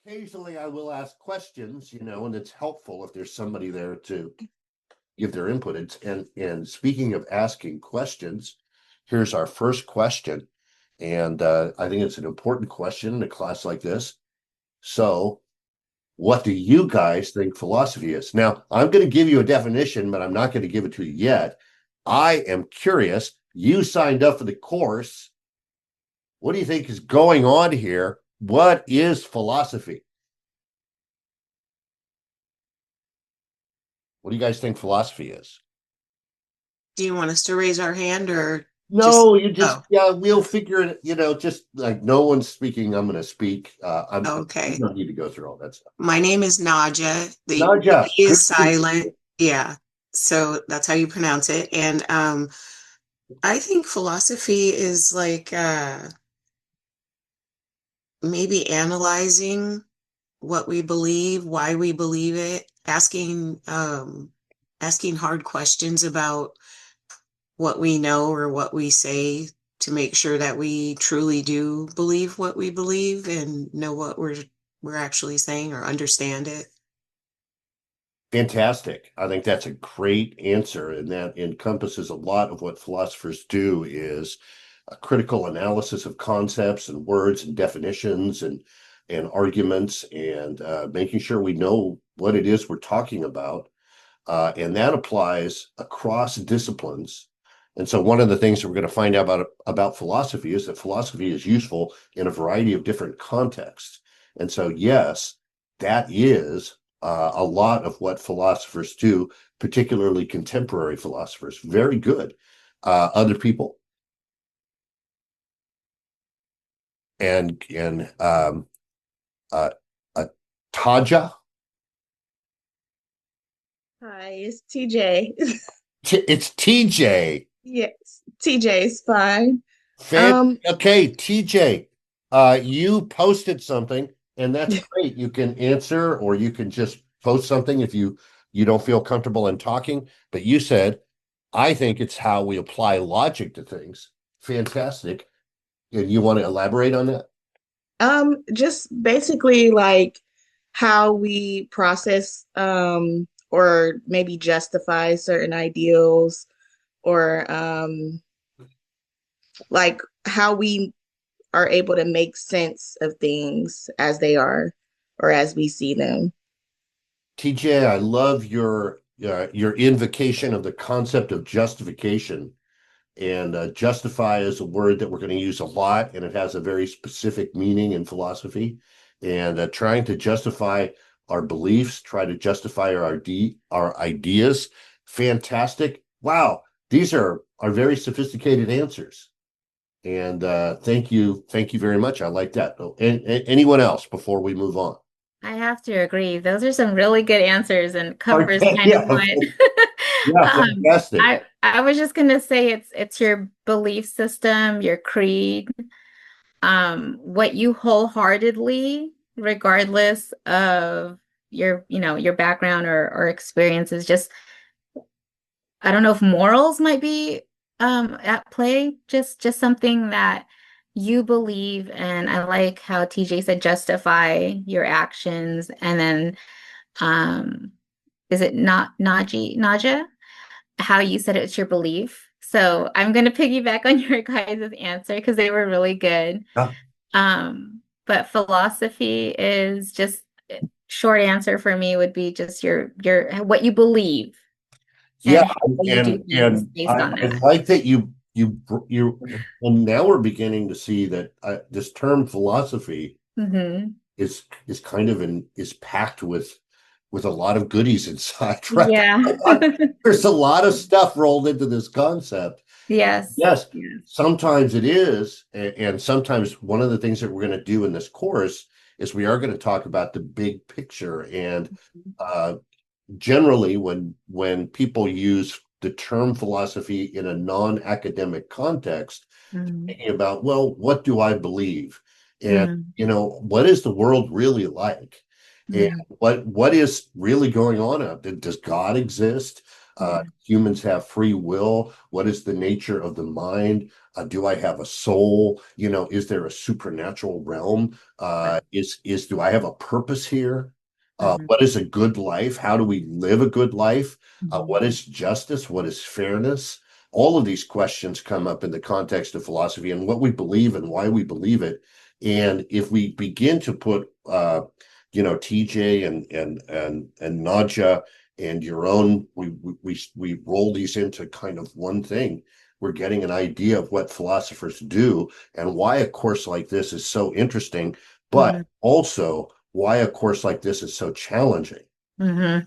occasionally I will ask questions, and it's helpful if there's somebody there to give their input. And speaking of asking questions, here's our first question. And I think it's an important question in a class like this. So, what do you guys think philosophy is? Now, I'm going to give you a definition, but I'm not going to give it to you yet. I am curious. You signed up for the course. What do you think is going on here? What is philosophy? What do you guys think philosophy is? Do you want us to raise our hand or just, No, you just oh, yeah, we'll figure it, just like no one's speaking, I'm gonna speak. We okay. don't need to go through all that stuff. My name is Naja. The Naja, P good is to meet silent. you. Yeah. So that's how you pronounce it. And I think philosophy is like maybe analyzing what we believe, why we believe it, asking hard questions about what we know or what we say to make sure that we truly do believe what we believe and know what we're actually saying or understand it. Fantastic. I think that's a great answer, and that encompasses a lot of what philosophers do is a critical analysis of concepts and words and definitions and arguments and making sure we know what it is we're talking about. And that applies across disciplines. And so one of the things that we're going to find out about philosophy is that philosophy is useful in a variety of different contexts. And so, yes, that is a lot of what philosophers do, particularly contemporary philosophers. Very good. Other people and uh, uh, Taja, Hi, it's TJ. it's TJ. Yes, TJ is fine. Fan Um, okay, TJ, you posted something, and that's great. You can answer, or you can just post something if you don't feel comfortable in talking. But you said, I think it's how we apply logic to things. Fantastic. And you want to elaborate on that? just basically like how we process or maybe justify certain ideals or like how we are able to make sense of things as they are or as we see them. TJ, I love your invocation of the concept of justification. And justify is a word that we're going to use a lot, and it has a very specific meaning in philosophy. And trying to justify our beliefs, try to justify our ideas. Fantastic. Wow. These are very sophisticated answers. And thank you very much. I like that. Oh, anyone else before we move on? I have to agree. Those are some really good answers and covers Okay, kind of yeah, what yeah, um fantastic. I was just gonna say it's your belief system, your creed, what you wholeheartedly, regardless of your background or experiences, just I don't know if morals might be at play, just something that you believe. And I like how TJ said justify your actions, and then um is it not Naja? How you said it's your belief. So I'm gonna piggyback on your guys' answer because they were really good. Yeah, But philosophy is just short answer for me would be just your what you believe yeah, and how you do things and based on I that. like that you and now we're beginning to see that this term philosophy Hmm. is kind of is packed with a lot of goodies inside, right? Yeah. There's a lot of stuff rolled into this concept. Yes. Yes, Yes. sometimes it is, and sometimes one of the things that we're going to do in this course is we are going to talk about the big picture. And uh, generally, when people use the term philosophy in a non-academic context, Mhm. thinking about, well, what do I believe? And Mhm. what is the world really like? And Mhm. what is really going on out there? Does God exist? Yeah. Humans have free will. What is the nature of the mind? Do I have a soul? Is there a supernatural realm? Do I have a purpose here? Mhm. What is a good life? How do we live a good life? Mhm. What is justice? What is fairness? All of these questions come up in the context of philosophy and what we believe and why we believe it. And if we begin to put, TJ and Nadja and your own, we roll these into kind of one thing. We're getting an idea of what philosophers do and why a course like this is so interesting, but Mhm. also why a course like this is so challenging. Mhm.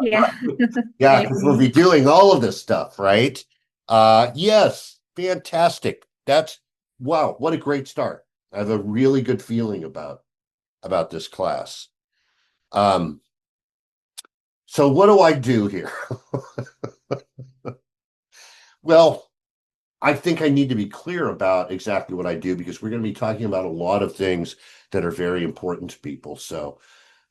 Yeah. I Yeah, because we'll agree. be doing all of this stuff, right? Yes, fantastic. That's wow, what a great start. I have a really good feeling about this class. Um, so what do I do here? Well, I think I need to be clear about exactly what I do because we're going to be talking about a lot of things that are very important to people. So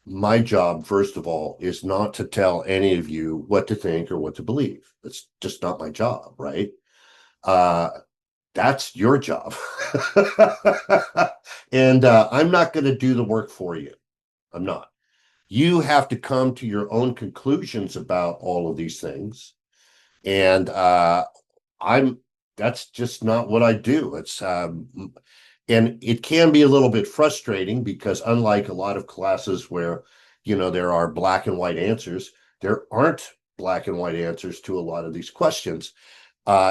my job, first of all, is not to tell any of you what to think or what to believe. It's just not my job, right? Uh, that's your job. And I'm not going to do the work for you. I'm not. You have to come to your own conclusions about all of these things. And I'm that's just not what I do. And it can be a little bit frustrating because unlike a lot of classes where, there are black and white answers, there aren't black and white answers to a lot of these questions.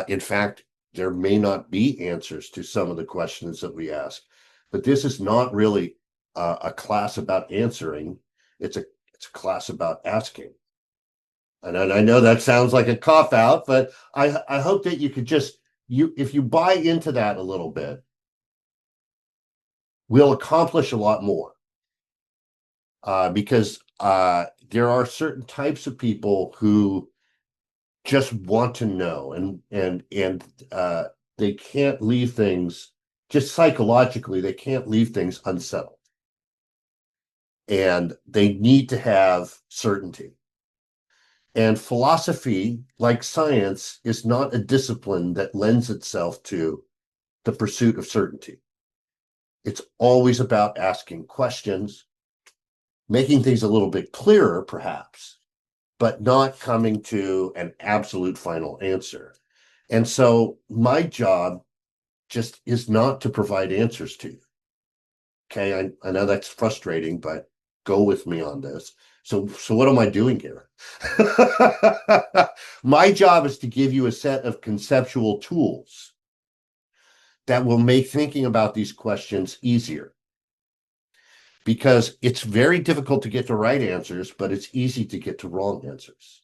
In fact, there may not be answers to some of the questions that we ask, but this is not really a class about answering. It's a class about asking. And I know that sounds like a cop out, but I hope that you could if you buy into that a little bit, we'll accomplish a lot more. Because there are certain types of people who just want to know and they can't leave things just psychologically, they can't leave things unsettled. And they need to have certainty. And philosophy, like science, is not a discipline that lends itself to the pursuit of certainty. It's always about asking questions, making things a little bit clearer, perhaps, but not coming to an absolute final answer. And so my job just is not to provide answers to you. Okay, I know that's frustrating, but go with me on this. So what am I doing here? My job is to give you a set of conceptual tools that will make thinking about these questions easier. Because it's very difficult to get to right answers, but it's easy to get to wrong answers.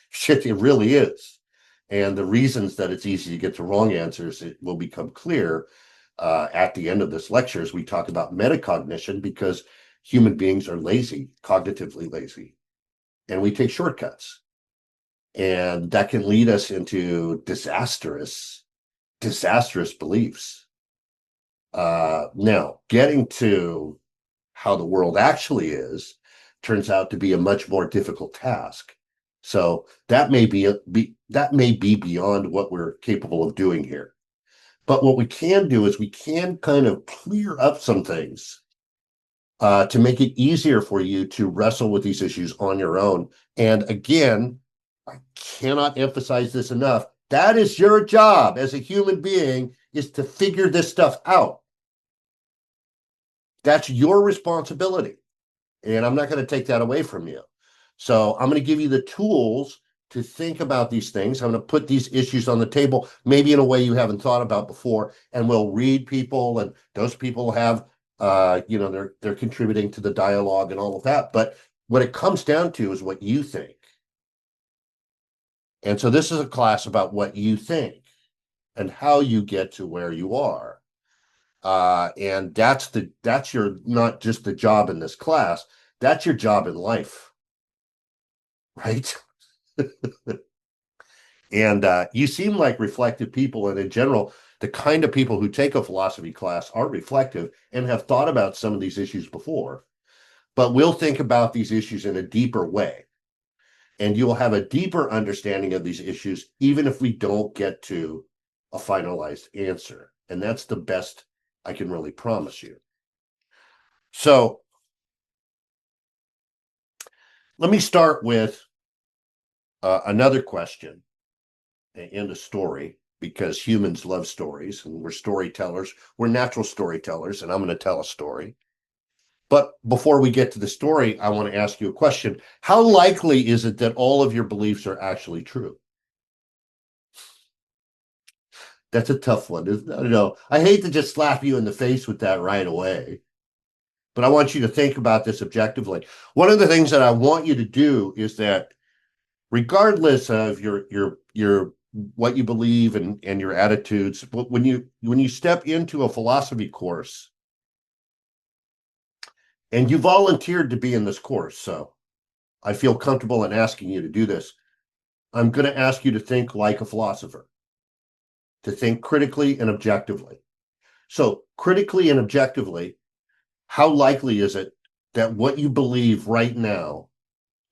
Shit, it really is. And the reasons that it's easy to get to wrong answers, it will become clear at the end of this lecture as we talk about metacognition, because human beings are lazy, cognitively lazy, and we take shortcuts. And that can lead us into disastrous beliefs. Now, getting to how the world actually is turns out to be a much more difficult task. So that may be beyond what we're capable of doing here. But what we can do is we can kind of clear up some things to make it easier for you to wrestle with these issues on your own. And again, I cannot emphasize this enough. That is your job as a human being, is to figure this stuff out. That's your responsibility. And I'm not going to take that away from you. So I'm going to give you the tools to think about these things. I'm going to put these issues on the table, maybe in a way you haven't thought about before, and we'll read people, and those people have, they're contributing to the dialogue and all of that. But what it comes down to is what you think. And so this is a class about what you think and how you get to where you are. And that's your, not just the job in this class, that's your job in life, right? And you seem like reflective people, and in general, the kind of people who take a philosophy class are reflective and have thought about some of these issues before. but we'll think about these issues in a deeper way. And you will have a deeper understanding of these issues, even if we don't get to a finalized answer. And that's the best I can really promise you. So let me start with another question and a story, because humans love stories and we're storytellers. We're natural storytellers, and I'm going to tell a story. But before we get to the story, I want to ask you a question. How likely is it that all of your beliefs are actually true? That's a tough one. I don't know. I hate to just slap you in the face with that right away, but I want you to think about this objectively. One of the things that I want you to do is that, regardless of your what you believe and your attitudes, when you step into a philosophy course, and you volunteered to be in this course, so I feel comfortable in asking you to do this. I'm going to ask you to think like a philosopher, to think critically and objectively. So critically and objectively, how likely is it that what you believe right now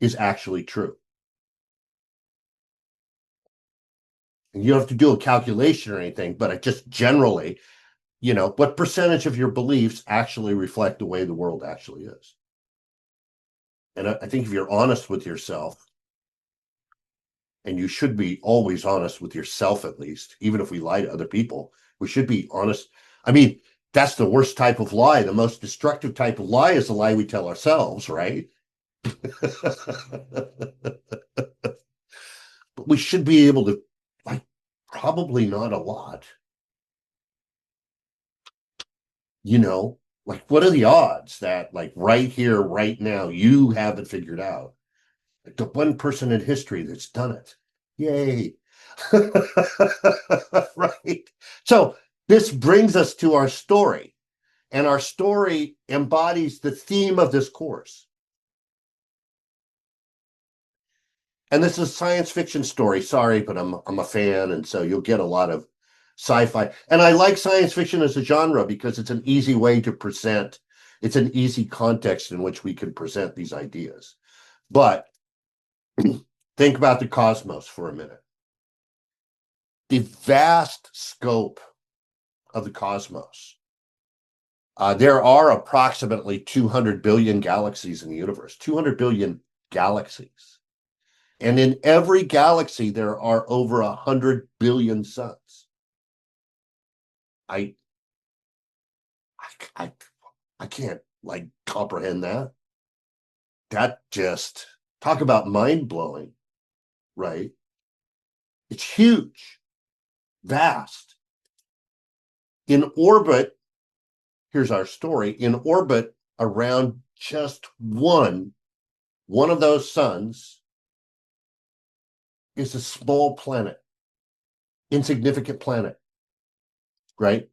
is actually true? And you don't have to do a calculation or anything, but just generally, what percentage of your beliefs actually reflect the way the world actually is? And I think if you're honest with yourself, and you should be always honest with yourself, at least, even if we lie to other people, we should be honest. I mean, that's the worst type of lie. The most destructive type of lie is the lie we tell ourselves, right? But we should be able to, probably not a lot. What are the odds that, right here, right now, you have it figured out? The one person in history that's done it. Yay. Right. So this brings us to our story, and our story embodies the theme of this course. And this is a science fiction story. Sorry, but I'm a fan, and so you'll get a lot of sci-fi. And I like science fiction as a genre because it's an easy way to present. It's an easy context in which we can present these ideas. But think about the cosmos for a minute. The vast scope of the cosmos. There are approximately 200 billion galaxies in the universe, 200 billion galaxies. And in every galaxy, there are over 100 billion suns. I can't comprehend that. That just, talk about mind-blowing, right? It's huge, vast. In orbit, here's our story, in orbit around just one of those suns is a small planet, insignificant planet, right?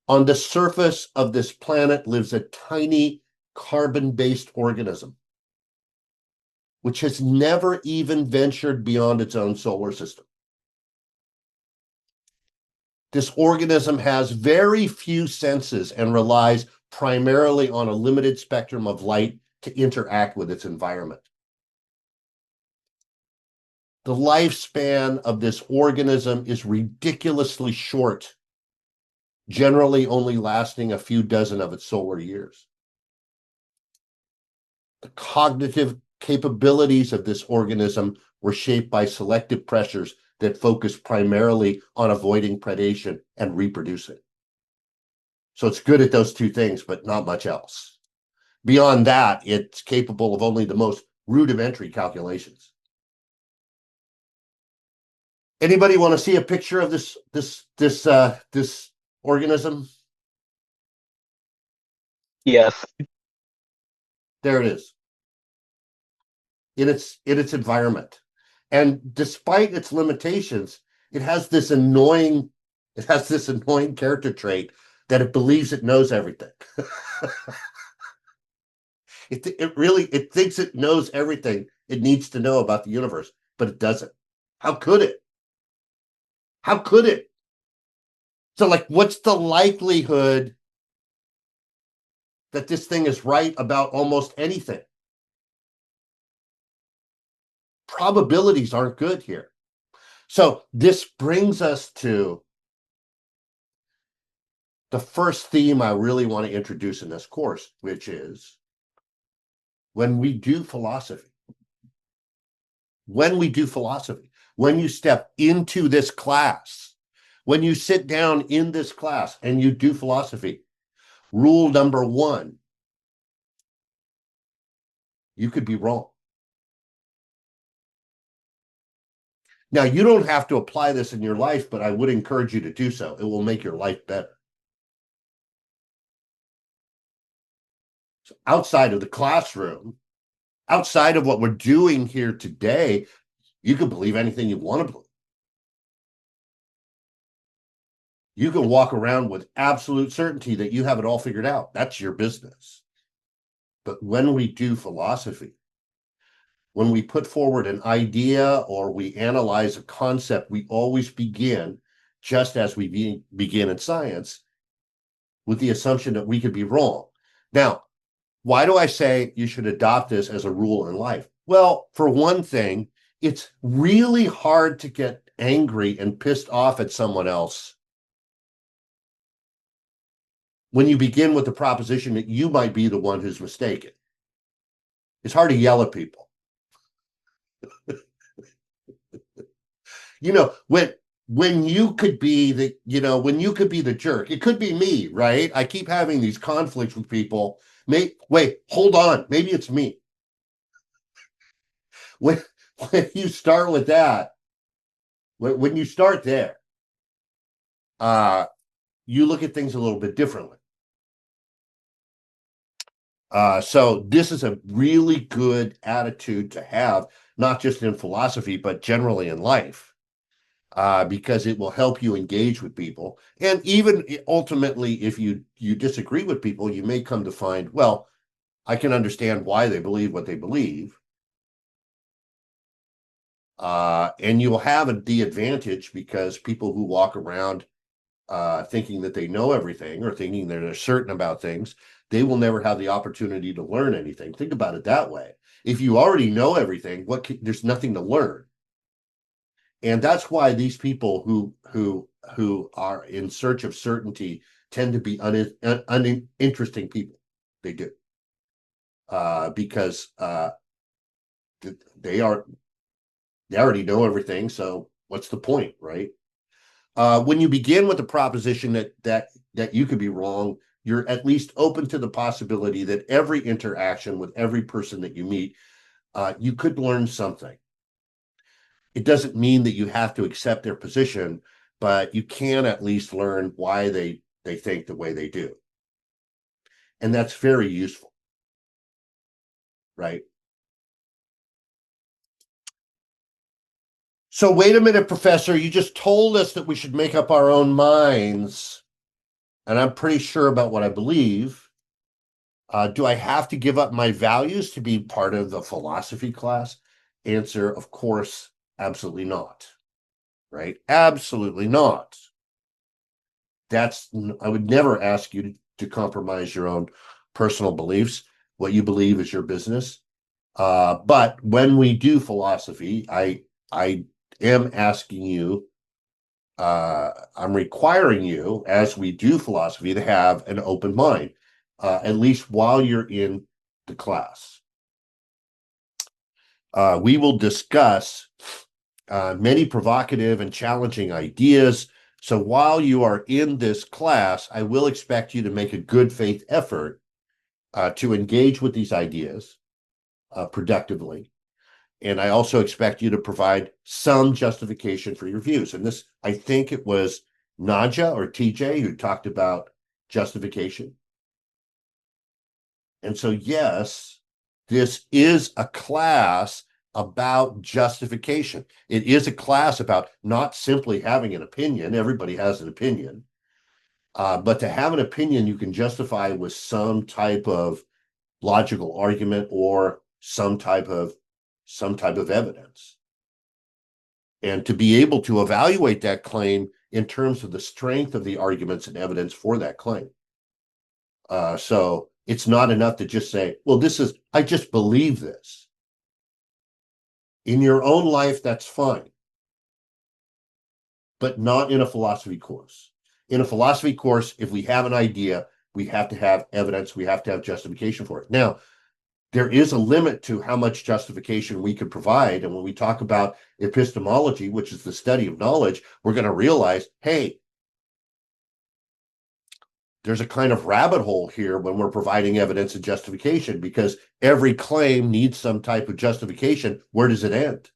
On the surface of this planet lives a tiny carbon-based organism, which has never even ventured beyond its own solar system. This organism has very few senses and relies primarily on a limited spectrum of light to interact with its environment. The lifespan of this organism is ridiculously short, generally only lasting a few dozen of its solar years. The cognitive capabilities of this organism were shaped by selective pressures that focus primarily on avoiding predation and reproducing. So it's good at those two things, but not much else. Beyond that, it's capable of only the most rudimentary calculations. Anybody want to see a picture of this organism? Yes. There it is. In its environment. And despite its limitations, it has this annoying character trait that it believes it knows everything. It thinks it knows everything it needs to know about the universe, but it doesn't. How could it? How could it? So, what's the likelihood that this thing is right about almost anything. Probabilities aren't good here. So this brings us to the first theme I really want to introduce in this course, which is when we do philosophy, when you step into this class, when you sit down in this class and you do philosophy, rule number one, you could be wrong. Now, you don't have to apply this in your life, but I would encourage you to do so. It will make your life better. So outside of the classroom, outside of what we're doing here today, you can believe anything you want to believe. You can walk around with absolute certainty that you have it all figured out. That's your business. But when we do philosophy, when we put forward an idea or we analyze a concept, we always begin, just as we begin in science, with the assumption that we could be wrong. Now, why do I say you should adopt this as a rule in life? Well, for one thing, it's really hard to get angry and pissed off at someone else when you begin with the proposition that you might be the one who's mistaken. It's hard to yell at people. You know, when you could be when you could be the jerk, it could be me, right? I keep having these conflicts with people. Wait, hold on. Maybe it's me. When you start with that, when you start there, you look at things a little bit differently. So this is a really good attitude to have, not just in philosophy, but generally in life, because it will help you engage with people. And even ultimately, if you disagree with people, you may come to find, well, I can understand why they believe what they believe. And you'll have the advantage because people who walk around thinking that they know everything or thinking that they're certain about things, they will never have the opportunity to learn anything. Think about it that way. If you already know everything, there's nothing to learn. And that's why these people who are in search of certainty tend to be uninteresting people. They do. Because they already know everything, so what's the point, right? When you begin with the proposition that you could be wrong, you're at least open to the possibility that every interaction with every person that you meet, you could learn something. It doesn't mean that you have to accept their position, but you can at least learn why they think the way they do. And that's very useful, right? So wait a minute, Professor, you just told us that we should make up our own minds, and I'm pretty sure about what I believe. Do I have to give up my values to be part of the philosophy class? Answer, of course, absolutely not, right? Absolutely not. I would never ask you to compromise your own personal beliefs. What you believe is your business. But when we do philosophy, I am asking you, I'm requiring you, as we do philosophy, to have an open mind, at least while you're in the class. We will discuss many provocative and challenging ideas. So while you are in this class, I will expect you to make a good faith effort to engage with these ideas productively. And I also expect you to provide some justification for your views. And this, I think it was Naja or TJ who talked about justification. And so, yes, this is a class about justification. It is a class about not simply having an opinion. Everybody has an opinion. But to have an opinion you can justify with some type of logical argument or some type of evidence. And to be able to evaluate that claim in terms of the strength of the arguments and evidence for that claim. So It's not enough to just say, well, I just believe this. In your own life, that's fine, but not in a philosophy course. In a philosophy course, if we have an idea, we have to have evidence, we have to have justification for it. Now, there is a limit to how much justification we can provide. And when we talk about epistemology, which is the study of knowledge, we're going to realize, hey, there's a kind of rabbit hole here when we're providing evidence and justification, because every claim needs some type of justification. Where does it end?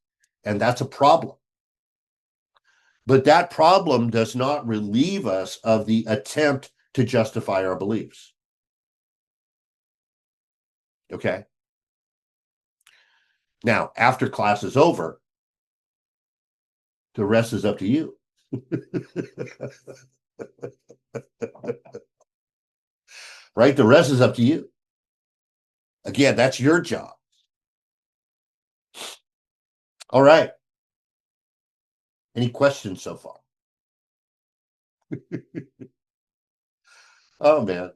And that's a problem. But that problem does not relieve us of the attempt to justify our beliefs. Okay? Now, after class is over, the rest is up to you. Right? The rest is up to you. Again, that's your job. All right. Any questions so far? Oh, man.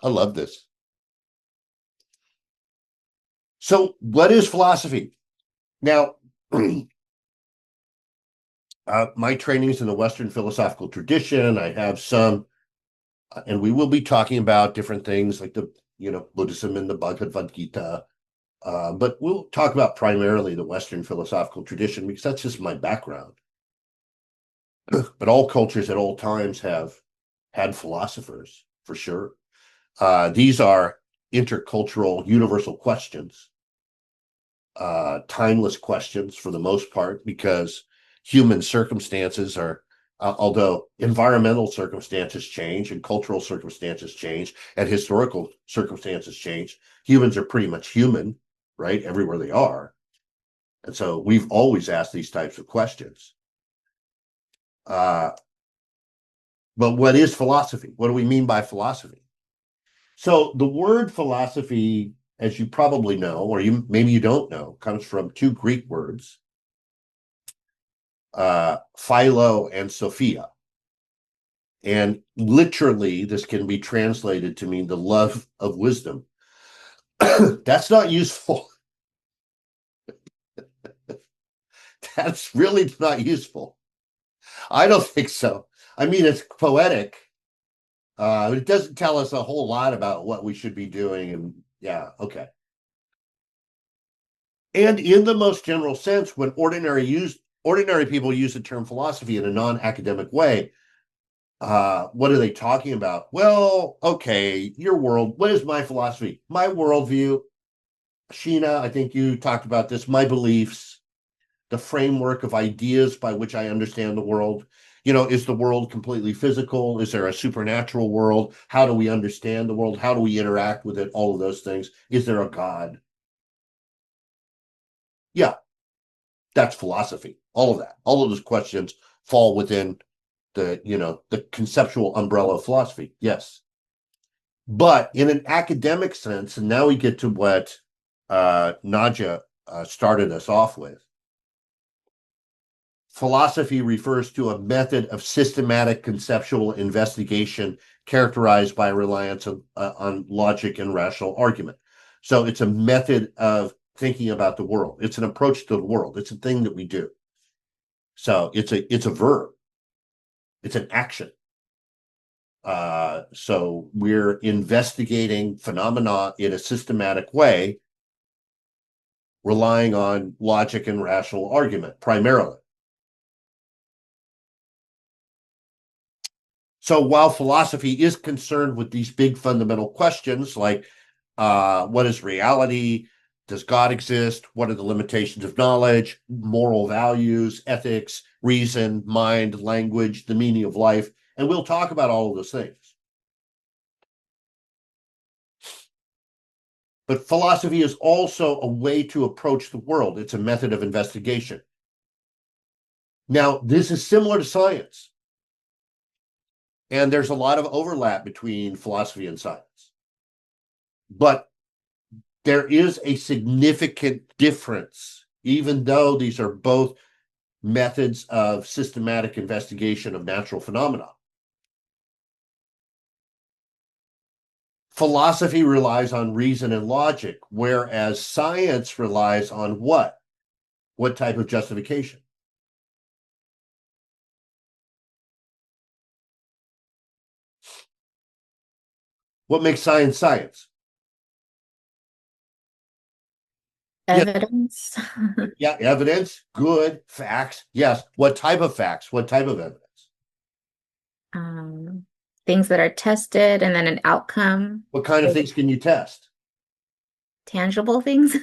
I love this. So, what is philosophy? Now, my training is in the Western philosophical tradition. I have some, and we will be talking about different things like Buddhism and the Bhagavad Gita. But we'll talk about primarily the Western philosophical tradition because that's just my background. But all cultures at all times have had philosophers, for sure. These are intercultural, universal questions, timeless questions for the most part, because human circumstances are, although environmental circumstances change and cultural circumstances change and historical circumstances change, humans are pretty much human, right? Everywhere they are. And so we've always asked these types of questions. But what is philosophy? What do we mean by philosophy? So the word philosophy, as you probably know, or maybe you don't know, comes from two Greek words, philo and sophia. And literally, this can be translated to mean the love of wisdom. That's not useful. That's really not useful. I don't think so. I mean, it's poetic. It doesn't tell us a whole lot about what we should be doing. And yeah, okay. And in the most general sense, when ordinary people use the term philosophy in a non-academic way, what are they talking about? Well, okay, your world. What is my philosophy? My worldview. Sheena, I think you talked about this. My beliefs, the framework of ideas by which I understand the world. Is the world completely physical? Is there a supernatural world? How do we understand the world? How do we interact with it? All of those things. Is there a God? Yeah, that's philosophy. All of that. All of those questions fall within the conceptual umbrella of philosophy. Yes. But in an academic sense, and now we get to what Nadja started us off with, philosophy refers to a method of systematic conceptual investigation characterized by reliance on logic and rational argument. So it's a method of thinking about the world. It's an approach to the world. It's a thing that we do. So it's a verb. It's an action. So we're investigating phenomena in a systematic way, relying on logic and rational argument primarily. So while philosophy is concerned with these big fundamental questions like what is reality? Does God exist? What are the limitations of knowledge, moral values, ethics, reason, mind, language, the meaning of life? And we'll talk about all of those things. But philosophy is also a way to approach the world. It's a method of investigation. Now, this is similar to science. And there's a lot of overlap between philosophy and science. But there is a significant difference, even though these are both methods of systematic investigation of natural phenomena. Philosophy relies on reason and logic, whereas science relies on what? What type of justification? What makes science science? Evidence. Yeah, evidence, good, facts. Yes. What type of facts? What type of evidence? um, Things that are tested and then an outcome. What kind of things can you test? Tangible things.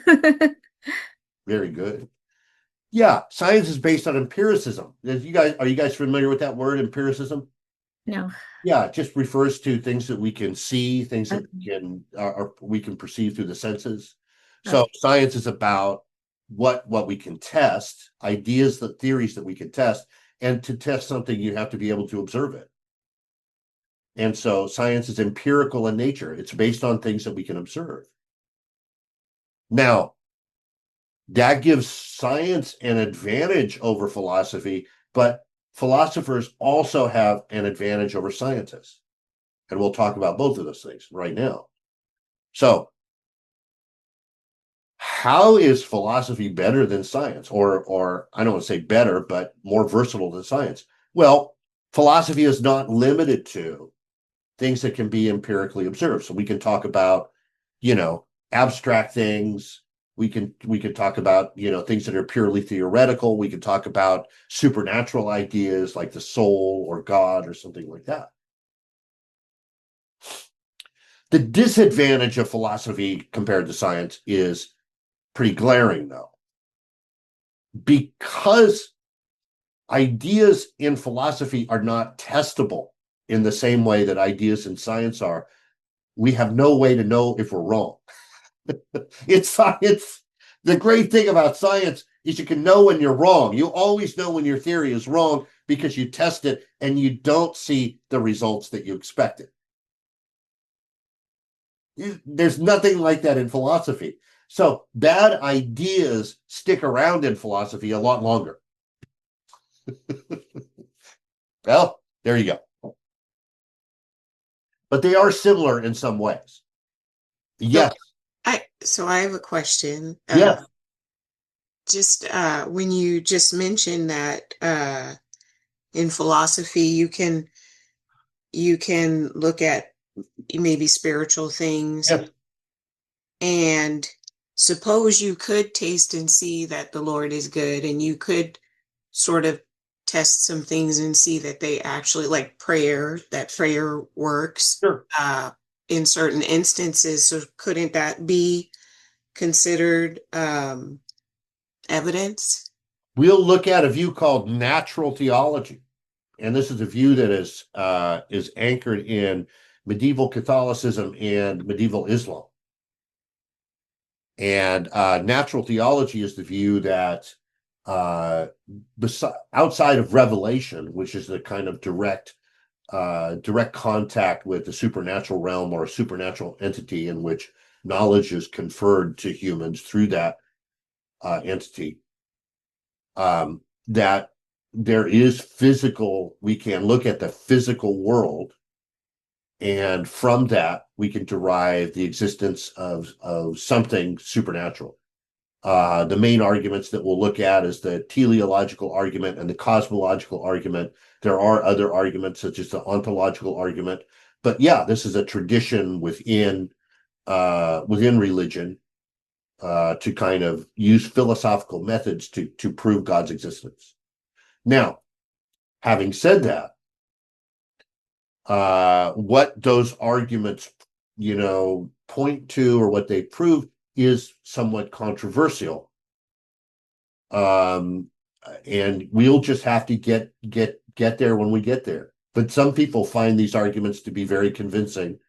Very good. Yeah, science is based on empiricism. Are you guys familiar with that word, empiricism? No. Yeah, it just refers to things that we can see, things that Okay. we can perceive through the senses. So Okay. science is about what we can test, ideas, the theories that we can test, and to test something, you have to be able to observe it. And so science is empirical in nature. It's based on things that we can observe. Now, that gives science an advantage over philosophy, but philosophers also have an advantage over scientists. And we'll talk about both of those things right now. So, how is philosophy better than science? Or I don't want to say better, but more versatile than science? Well, philosophy is not limited to things that can be empirically observed. So we can talk about, abstract things. We can talk about, things that are purely theoretical. We can talk about supernatural ideas like the soul or God or something like that. The disadvantage of philosophy compared to science is pretty glaring, though, because ideas in philosophy are not testable in the same way that ideas in science are. We have no way to know if we're wrong. It's science. The great thing about science is you can know when you're wrong. You always know when your theory is wrong because you test it and you don't see the results that you expected. There's nothing like that in philosophy. So bad ideas stick around in philosophy a lot longer. Well, there you go. But they are similar in some ways. Yes. So I have a question. Yes. Just when you just mentioned that in philosophy you can look at maybe spiritual things, Yes. and suppose you could taste and see that the Lord is good, and you could sort of test some things and see that they actually, like that prayer works Sure. in certain instances. So couldn't that be considered evidence? We'll look at a view called natural theology. And this is a view that is anchored in medieval Catholicism and medieval Islam. And natural theology is the view that outside of revelation, which is the kind of direct contact with the supernatural realm or a supernatural entity in which knowledge is conferred to humans through that entity, that there is physical, we can look at the physical world, and from that we can derive the existence of something supernatural. The main arguments that we'll look at is the teleological argument and the cosmological argument. There are other arguments such as the ontological argument, but yeah, this is a tradition within religion to kind of use philosophical methods to prove God's existence. Now, having said that, what those arguments, point to or what they prove is somewhat controversial. And we'll just have to get there when we get there. But some people find these arguments to be very convincing.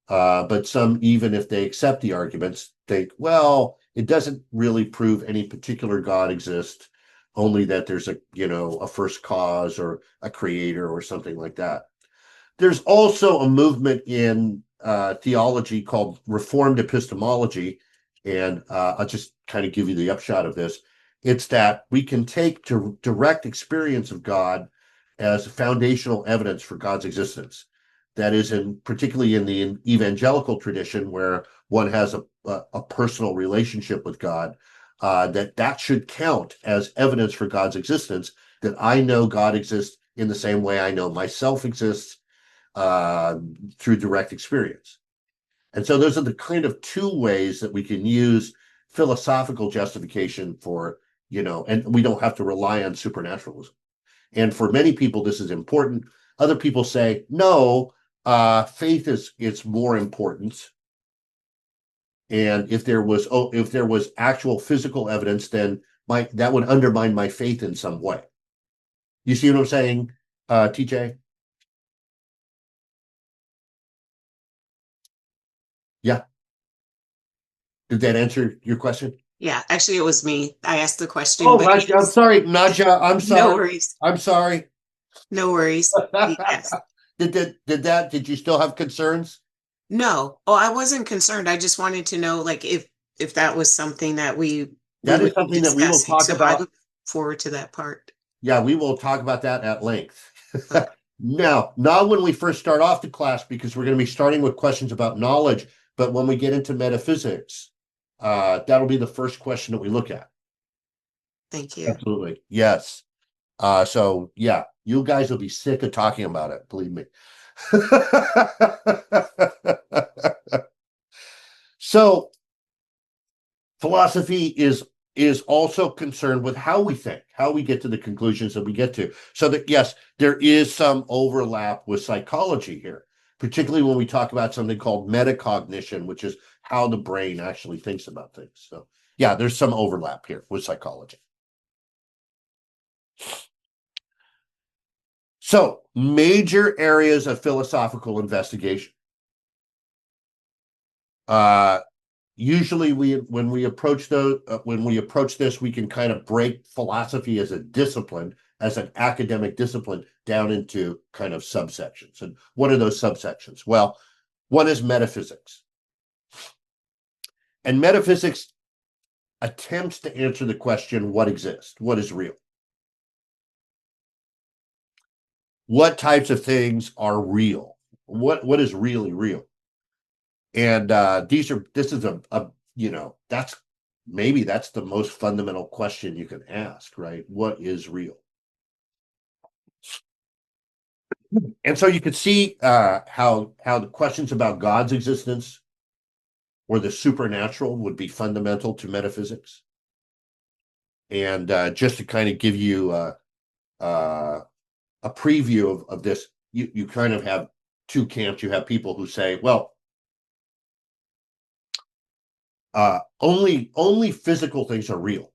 But some, even if they accept the arguments, think, well, it doesn't really prove any particular God exists, only that there's a first cause or a creator or something like that. There's also a movement in theology called Reformed epistemology, and I'll just kind of give you the upshot of this. It's that we can take direct experience of God as foundational evidence for God's existence. that is particularly in the evangelical tradition, where one has a personal relationship with God, that should count as evidence for God's existence, that I know God exists in the same way I know myself exists, through direct experience. And so those are the kind of two ways that we can use philosophical justification for, and we don't have to rely on supernaturalism. And for many people, this is important. Other people say, no, faith is more important. And if there was actual physical evidence, then that would undermine my faith in some way. You see what I'm saying, TJ? Yeah. Did that answer your question? Yeah, actually, it was me. I asked the question, Oh, but Naja, I'm sorry, Naja. I'm sorry. no worries. I'm sorry. No worries. Yes. Did you still have concerns? No. Oh, I wasn't concerned. I just wanted to know, like, if that was something that we That is would be something that we will discussing. talk So I about. look forward to that part. Yeah, we will talk about that at length. Okay. Now, not when we first start off the class, because we're going to be starting with questions about knowledge, but when we get into metaphysics, that'll be the first question that we look at. Thank you. Absolutely. Yes. So yeah, you guys will be sick of talking about it, believe me. So philosophy is also concerned with how we think, how we get to the conclusions that we get to. So that, yes, there is some overlap with psychology here, particularly when we talk about something called metacognition, which is how the brain actually thinks about things. So yeah, there's some overlap here with psychology. So major areas of philosophical investigation. Usually when we approach this, we can kind of break philosophy as a discipline, as an academic discipline, down into kind of subsections. And what are those subsections? Well, one is metaphysics. And metaphysics attempts to answer the question, what exists? What is real? What types of things are real? What is really real? And this is that's the most fundamental question you can ask, right? What is real? And so you could see how the questions about God's existence or the supernatural would be fundamental to metaphysics. And just to kind of give you a preview of this, you kind of have two camps. You have people who say, well, only physical things are real.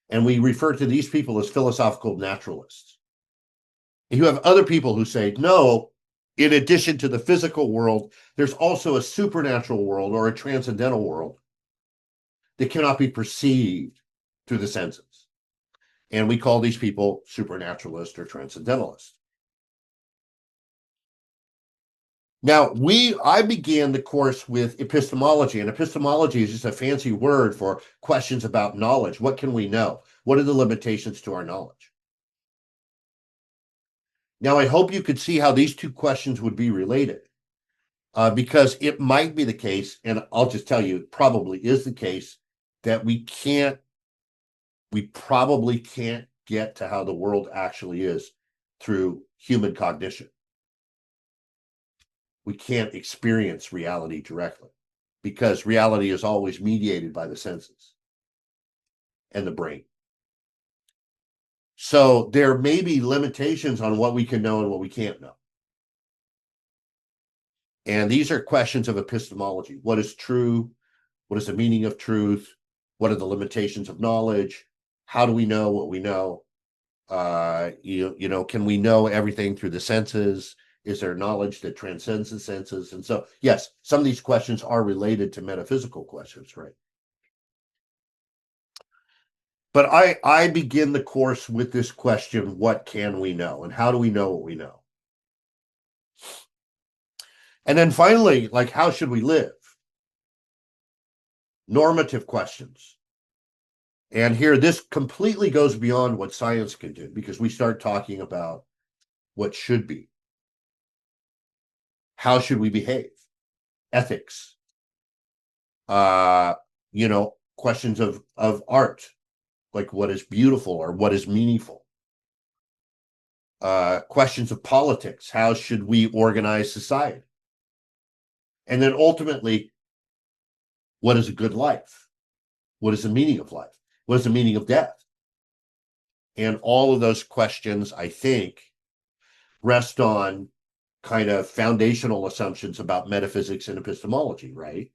And we refer to these people as philosophical naturalists. You have other people who say, no, in addition to the physical world, there's also a supernatural world or a transcendental world that cannot be perceived through the senses. And we call these people supernaturalists or transcendentalists. Now, I began the course with epistemology, and epistemology is just a fancy word for questions about knowledge. What can we know? What are the limitations to our knowledge? Now, I hope you could see how these two questions would be related, because it might be the case, and I'll just tell you, it probably is the case, that we probably can't get to how the world actually is through human cognition. We can't experience reality directly because reality is always mediated by the senses and the brain. So there may be limitations on what we can know and what we can't know. And these are questions of epistemology. What is true? What is the meaning of truth? What are the limitations of knowledge? How do we know what we know? Can we know everything through the senses? Is there knowledge that transcends the senses? And so, yes, some of these questions are related to metaphysical questions, right? But I begin the course with this question, what can we know? And how do we know what we know? And then finally, like, how should we live? Normative questions. And here, this completely goes beyond what science can do, because we start talking about what should be. How should we behave? Ethics. Questions of art, like what is beautiful or what is meaningful. Questions of politics. How should we organize society? And then ultimately, what is a good life? What is the meaning of life? What is the meaning of death? And all of those questions, I think, rest on kind of foundational assumptions about metaphysics and epistemology, right?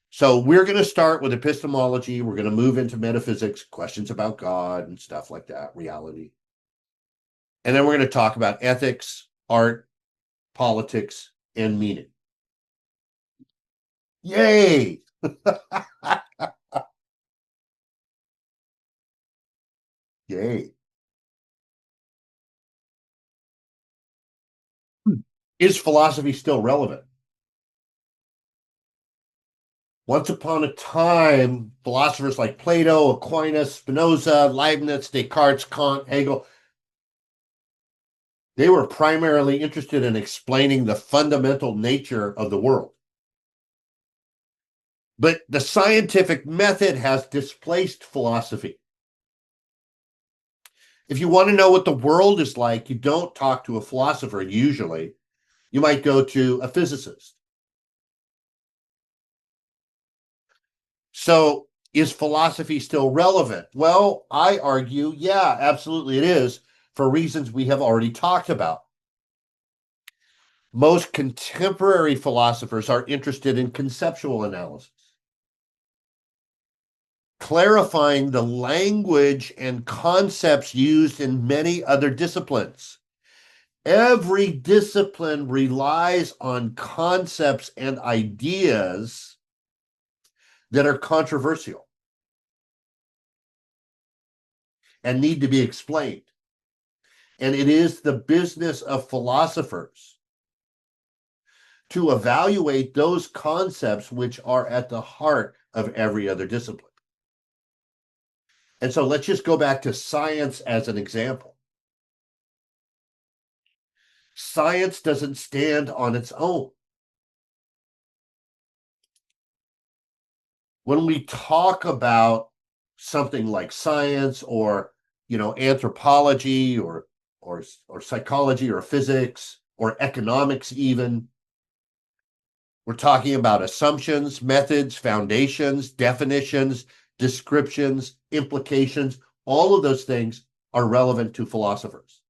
So we're going to start with epistemology. We're going to move into metaphysics, questions about God and stuff like that, reality. And then we're going to talk about ethics, art, politics, and meaning. Yay! Yay. Is philosophy still relevant? Once upon a time, philosophers like Plato, Aquinas, Spinoza, Leibniz, Descartes, Kant, Hegel, they were primarily interested in explaining the fundamental nature of the world. But the scientific method has displaced philosophy. If you want to know what the world is like, you don't talk to a philosopher usually. You might go to a physicist. So is philosophy still relevant? Well, I argue, yeah, absolutely it is, for reasons we have already talked about. Most contemporary philosophers are interested in conceptual analysis, clarifying the language and concepts used in many other disciplines. Every discipline relies on concepts and ideas that are controversial and need to be explained. And it is the business of philosophers to evaluate those concepts which are at the heart of every other discipline. And so let's just go back to science as an example. Science doesn't stand on its own. When we talk about something like science or anthropology or psychology or physics or economics even, we're talking about assumptions, methods, foundations, definitions, descriptions, implications. All of those things are relevant to philosophers.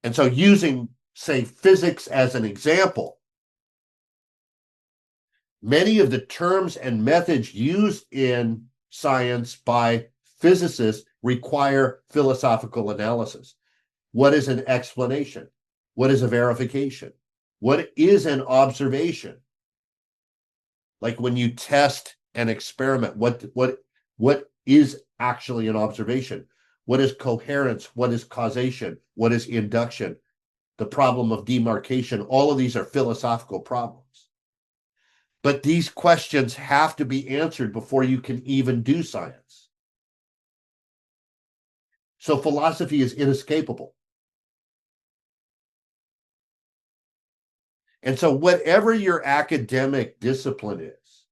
And so using, say, physics as an example, many of the terms and methods used in science by physicists require philosophical analysis. What is an explanation? What is a verification? What is an observation? Like when you test an experiment, what is actually an observation? What is coherence? What is causation? What is induction? The problem of demarcation. All of these are philosophical problems. But these questions have to be answered before you can even do science. So philosophy is inescapable. And so whatever your academic discipline is,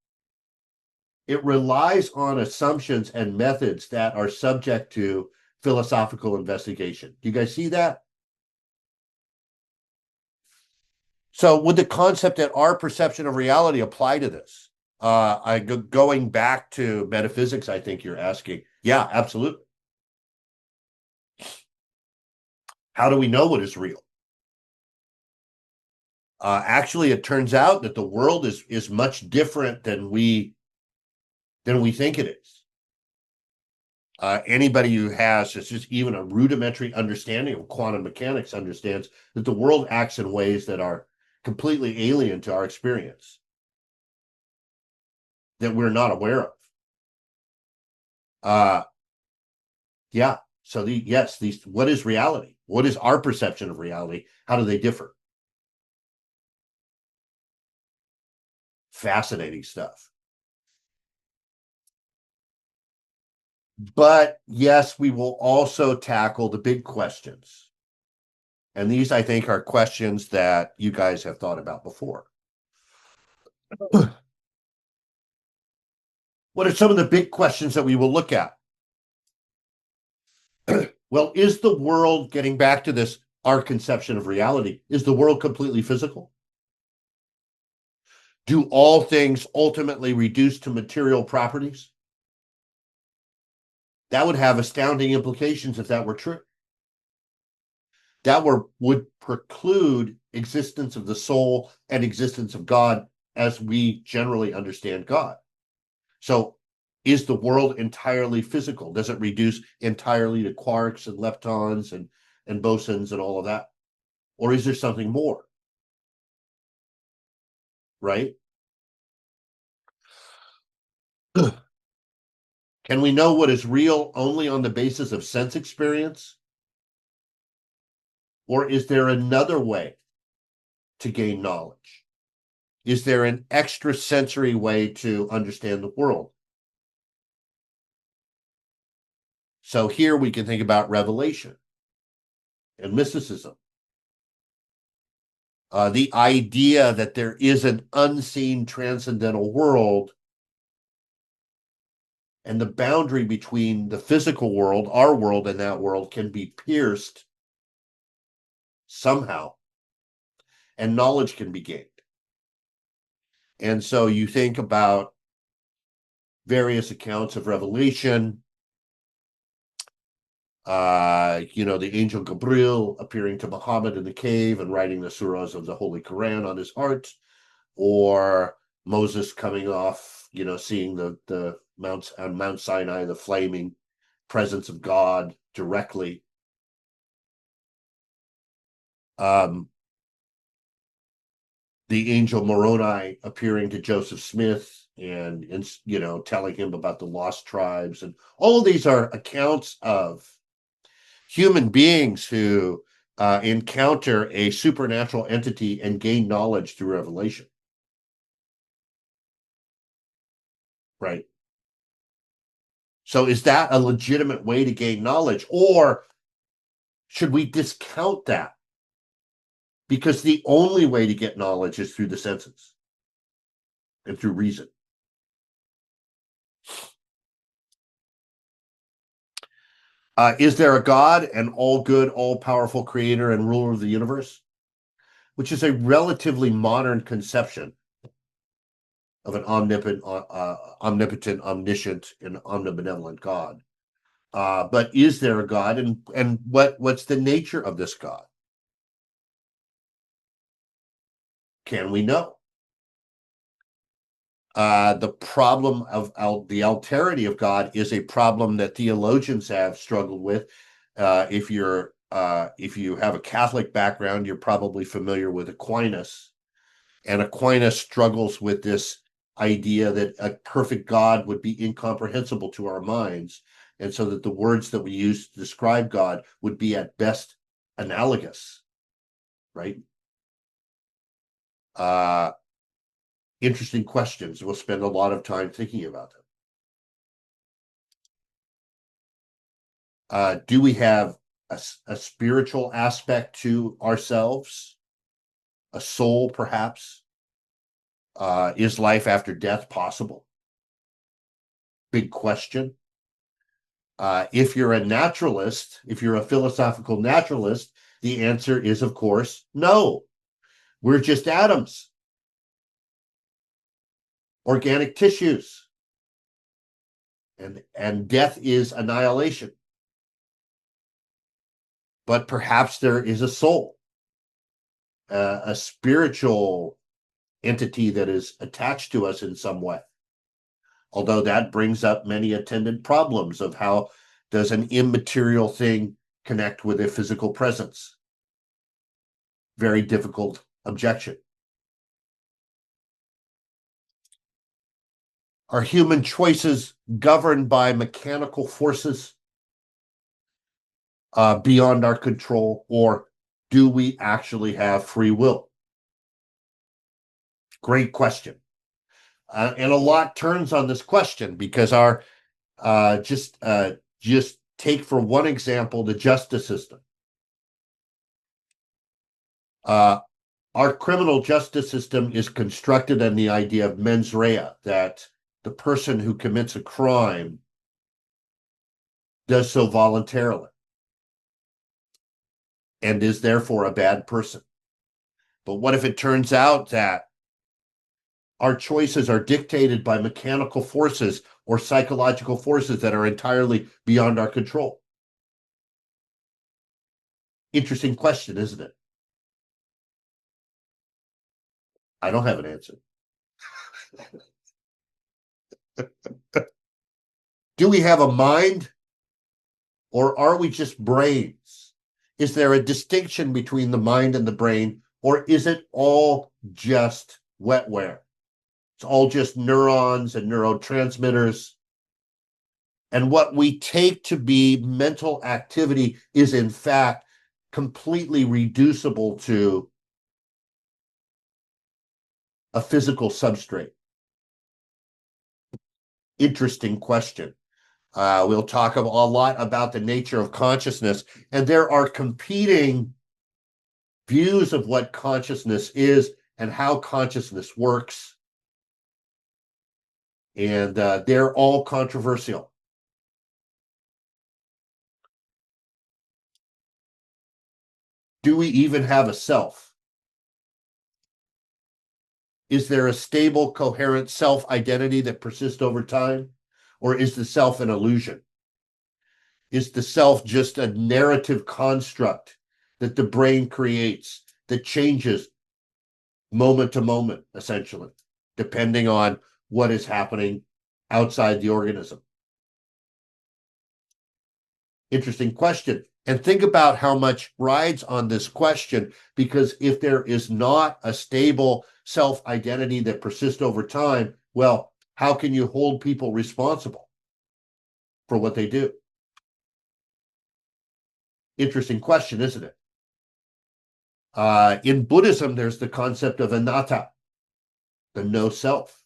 it relies on assumptions and methods that are subject to philosophical investigation. Do you guys see that? So would the concept that our perception of reality apply to this? Going back to metaphysics, I think you're asking. Yeah, absolutely. How do we know what is real? Actually, it turns out that the world is much different than we think it is. Anybody who has just even a rudimentary understanding of quantum mechanics understands that the world acts in ways that are completely alien to our experience, that we're not aware of. Yeah. So these what is reality? What is our perception of reality? How do they differ? Fascinating stuff. But yes, we will also tackle the big questions. And these, I think, are questions that you guys have thought about before. What are some of the big questions that we will look at? Well, is the world, getting back to this, our conception of reality, is the world completely physical? Do all things ultimately reduce to material properties? That would have astounding implications if that were true. That would preclude existence of the soul and existence of God as we generally understand God. So is the world entirely physical? Does it reduce entirely to quarks and leptons and bosons and all of that? Or is there something more? Right? Can we know what is real only on the basis of sense experience? Or is there another way to gain knowledge? Is there an extrasensory way to understand the world? So here we can think about revelation and mysticism. The idea that there is an unseen transcendental world, and the boundary between the physical world, our world, and that world can be pierced somehow, and knowledge can be gained. And so you think about various accounts of revelation, the angel Gabriel appearing to Muhammad in the cave and writing the surahs of the Holy Quran on his heart, or Moses coming off, seeing the Mount Sinai, the flaming presence of God directly. The angel Moroni appearing to Joseph Smith and telling him about the lost tribes, and all of these are accounts of human beings who encounter a supernatural entity and gain knowledge through revelation. Right. So is that a legitimate way to gain knowledge, or should we discount that? Because the only way to get knowledge is through the senses and through reason. Is there a God, an all-good, all-powerful creator and ruler of the universe? Which is a relatively modern conception of an omnipotent, omniscient, and omnibenevolent God. But is there a God, and what's the nature of this God? Can we know? The problem of the alterity of God is a problem that theologians have struggled with. If you have a Catholic background, you're probably familiar with Aquinas, and Aquinas struggles with this idea that a perfect God would be incomprehensible to our minds, and so that the words that we use to describe God would be at best analogous, right? Interesting questions. We'll spend a lot of time thinking about them. Do we have a spiritual aspect to ourselves? A soul, perhaps? Is life after death possible? Big question. If you're a naturalist, if you're a philosophical naturalist, the answer is, of course, no. We're just atoms, organic tissues, and death is annihilation. But perhaps there is a soul, a spiritual entity that is attached to us in some way. Although that brings up many attendant problems of how does an immaterial thing connect with a physical presence? Very difficult objection. Are human choices governed by mechanical forces beyond our control, or do we actually have free will? Great question. And a lot turns on this question because our Just take for one example the justice system. Our criminal justice system is constructed on the idea of mens rea, that the person who commits a crime does so voluntarily and is therefore a bad person. But what if it turns out that our choices are dictated by mechanical forces or psychological forces that are entirely beyond our control? Interesting question, isn't it? I don't have an answer. Do we have a mind, or are we just brains? Is there a distinction between the mind and the brain, or is it all just wetware? It's all just neurons and neurotransmitters. And what we take to be mental activity is, in fact, completely reducible to a physical substrate. Interesting question. We'll talk a lot about the nature of consciousness, and there are competing views of what consciousness is and how consciousness works. And they're all controversial. Do we even have a self? Is there a stable, coherent self-identity that persists over time? Or is the self an illusion? Is the self just a narrative construct that the brain creates that changes moment to moment, essentially, depending on what is happening outside the organism? Interesting question. And think about how much rides on this question, because if there is not a stable self-identity that persists over time, well, how can you hold people responsible for what they do? Interesting question, isn't it? In Buddhism, there's the concept of anatta, the no self.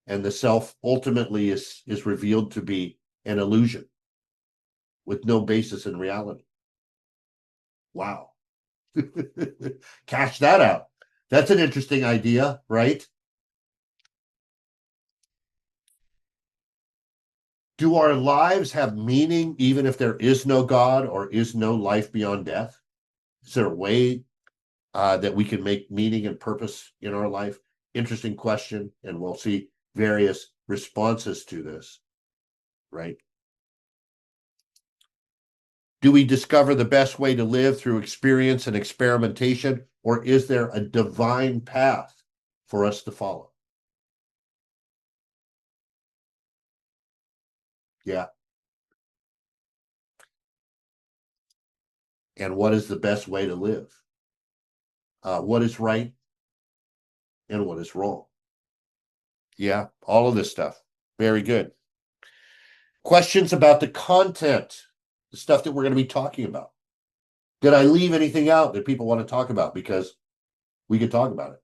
And the self ultimately is revealed to be an illusion with no basis in reality. Wow. Cash that out. That's an interesting idea, right? Do our lives have meaning even if there is no God or is no life beyond death? Is there a way that we can make meaning and purpose in our life? Interesting question, and we'll see various responses to this, right? Do we discover the best way to live through experience and experimentation, or is there a divine path for us to follow? Yeah. And what is the best way to live? What is right and what is wrong? Yeah, all of this stuff. Very good. Questions about the content, the stuff that we're going to be talking about. Did I leave anything out that people want to talk about? Because we could talk about it.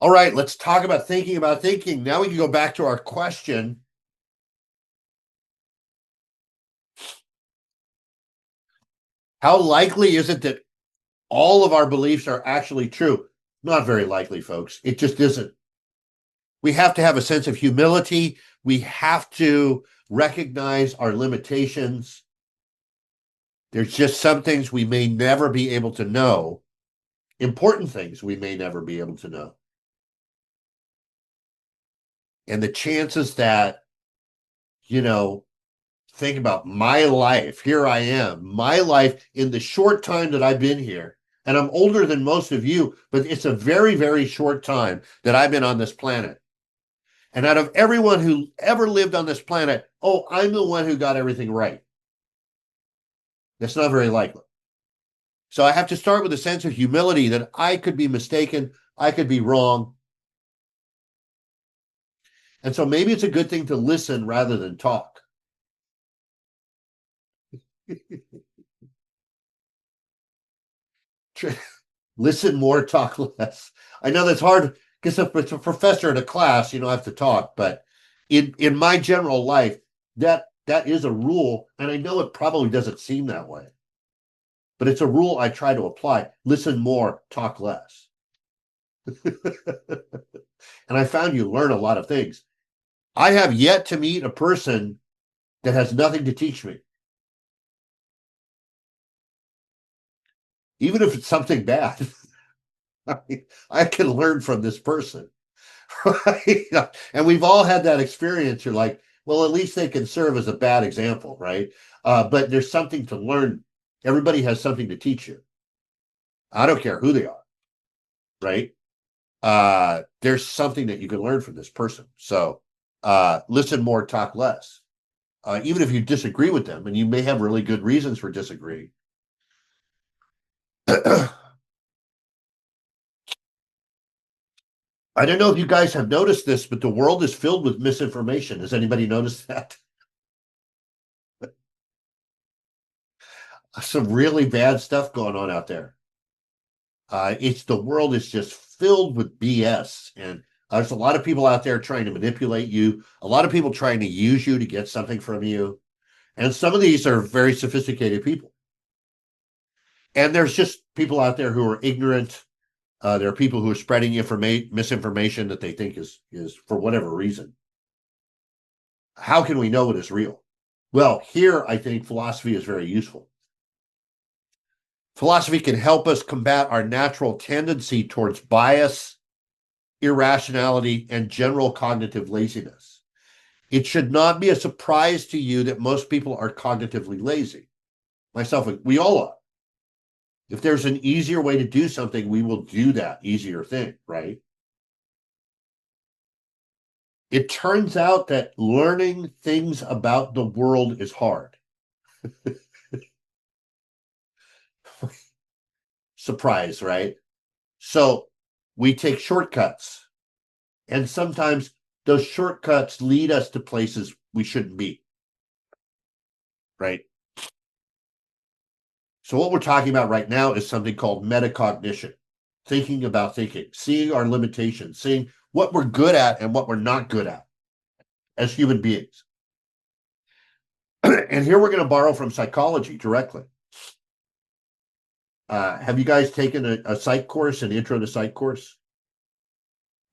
All right, let's talk about thinking. Now we can go back to our question. How likely is it that all of our beliefs are actually true? Not very likely, folks. It just isn't. We have to have a sense of humility. We have to recognize our limitations. There's just some things we may never be able to know, important things we may never be able to know. And the chances that, think about my life. Here I am, my life in the short time that I've been here. And I'm older than most of you, but it's a very, very short time that I've been on this planet. And out of everyone who ever lived on this planet, I'm the one who got everything right. That's not very likely. So I have to start with a sense of humility that I could be mistaken, I could be wrong. And so maybe it's a good thing to listen rather than talk. Listen more, talk less. I know that's hard because if it's a professor in a class, you don't have to talk. But in my general life, that is a rule, and I know it probably doesn't seem that way, but it's a rule I try to apply. Listen more, talk less. And I found you learn a lot of things. I have yet to meet a person that has nothing to teach me. Even if it's something bad, I can learn from this person. Right? And we've all had that experience. You're like, well, at least they can serve as a bad example, right? But there's something to learn. Everybody has something to teach you. I don't care who they are, right? There's something that you can learn from this person. So listen more, talk less. Even if you disagree with them, and you may have really good reasons for disagreeing. I don't know if you guys have noticed this, but the world is filled with misinformation. Has anybody noticed that? Some really bad stuff going on out there. The world is just filled with BS, and there's a lot of people out there trying to manipulate you, a lot of people trying to use you to get something from you, and some of these are very sophisticated people. And there's just people out there who are ignorant. There are people who are spreading misinformation that they think is for whatever reason. How can we know what is real? Well, here I think philosophy is very useful. Philosophy can help us combat our natural tendency towards bias, irrationality, and general cognitive laziness. It should not be a surprise to you that most people are cognitively lazy. Myself, we all are. If there's an easier way to do something, we will do that easier thing, right? It turns out that learning things about the world is hard. Surprise, right? So we take shortcuts, and sometimes those shortcuts lead us to places we shouldn't be, right? So what we're talking about right now is something called metacognition, thinking about thinking, seeing our limitations, seeing what we're good at and what we're not good at as human beings. And here we're going to borrow from psychology directly. Have you guys taken a psych course, an intro to psych course?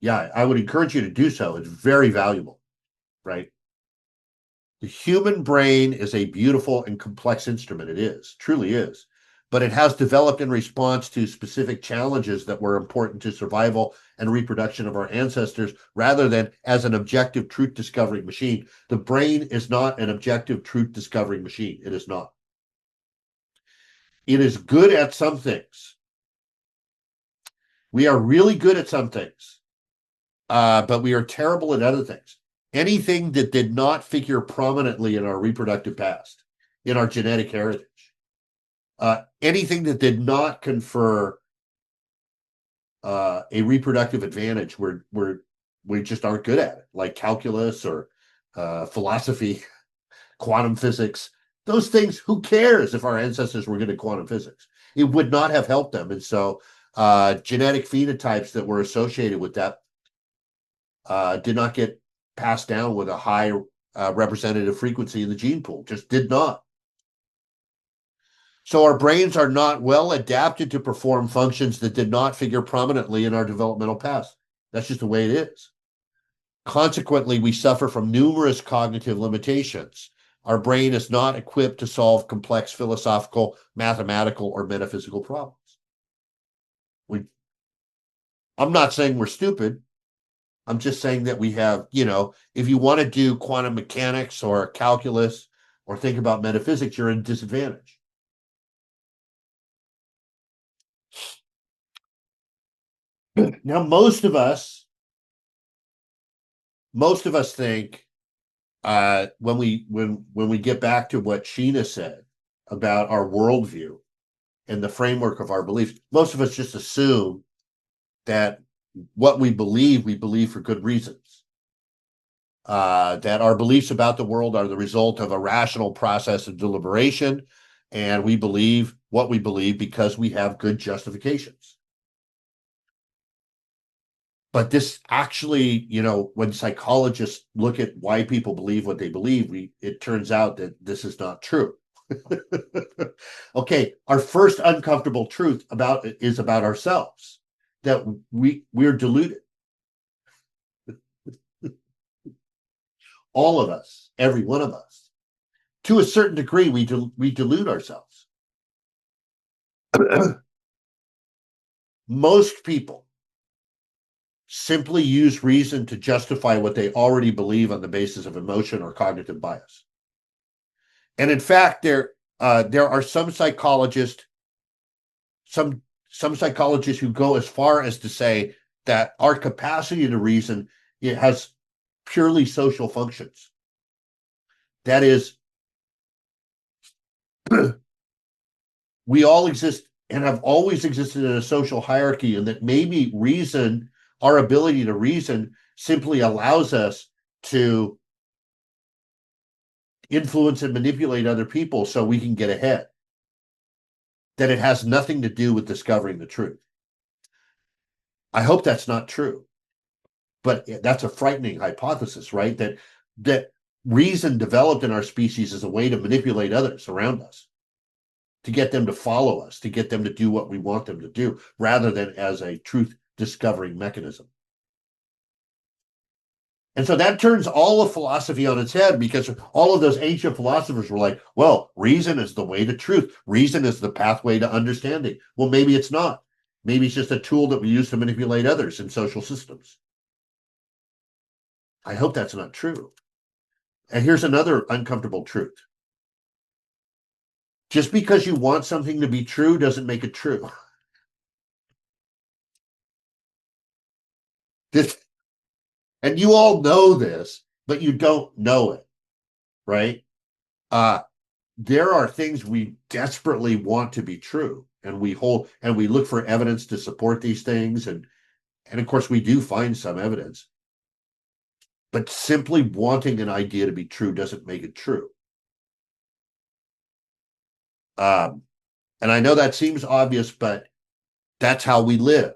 Yeah, I would encourage you to do so. It's very valuable, right? The human brain is a beautiful and complex instrument. It is, truly is. But it has developed in response to specific challenges that were important to survival and reproduction of our ancestors, rather than as an objective truth discovering machine. The brain is not an objective truth discovering machine. It is not. It is good at some things. We are really good at some things, but we are terrible at other things. Anything that did not figure prominently in our reproductive past, in our genetic heritage, anything that did not confer a reproductive advantage, we just aren't good at it, like calculus or philosophy, quantum physics. Those things, who cares if our ancestors were good at quantum physics? It would not have helped them. And so genetic phenotypes that were associated with that did not get passed down with a high representative frequency in the gene pool, just did not. So our brains are not well adapted to perform functions that did not figure prominently in our developmental past. That's just the way it is. Consequently, we suffer from numerous cognitive limitations. Our brain is not equipped to solve complex philosophical, mathematical, or metaphysical problems. I'm not saying we're stupid. I'm just saying that we have, if you want to do quantum mechanics or calculus or think about metaphysics, you're at a disadvantage. Now, most of us think when we get back to what Sheena said about our worldview and the framework of our beliefs, most of us just assume that what we believe for good reasons. That our beliefs about the world are the result of a rational process of deliberation, and we believe what we believe because we have good justifications. But this actually, when psychologists look at why people believe what they believe, it turns out that this is not true. Okay, our first uncomfortable truth is about ourselves, that we're deluded. All of us, every one of us, to a certain degree, we delude ourselves. Most people simply use reason to justify what they already believe on the basis of emotion or cognitive bias. And in fact, there are some psychologists who go as far as to say that our capacity to reason, it has purely social functions. That is, we all exist and have always existed in a social hierarchy, and that maybe our ability to reason simply allows us to influence and manipulate other people so we can get ahead. That it has nothing to do with discovering the truth. I hope that's not true, but that's a frightening hypothesis, right? That reason developed in our species as a way to manipulate others around us, to get them to follow us, to get them to do what we want them to do, rather than as a truth discovering mechanism. And so that turns all of philosophy on its head, because all of those ancient philosophers were like, well, reason is the way to truth. Reason is the pathway to understanding. Well, maybe it's not. Maybe it's just a tool that we use to manipulate others in social systems. I hope that's not true. And here's another uncomfortable truth. Just because you want something to be true doesn't make it true. And you all know this, but you don't know it, right? There are things we desperately want to be true, and we look for evidence to support these things, and of course we do find some evidence. But simply wanting an idea to be true doesn't make it true. And I know that seems obvious, but that's how we live.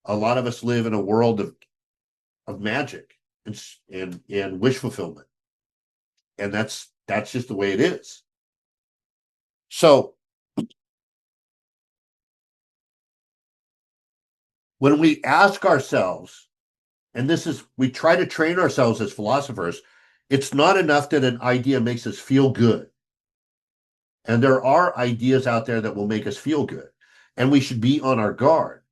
A lot of us live in a world of magic and wish fulfillment. And that's just the way it is. So when we ask ourselves, and we try to train ourselves as philosophers, it's not enough that an idea makes us feel good. And there are ideas out there that will make us feel good, and we should be on our guard.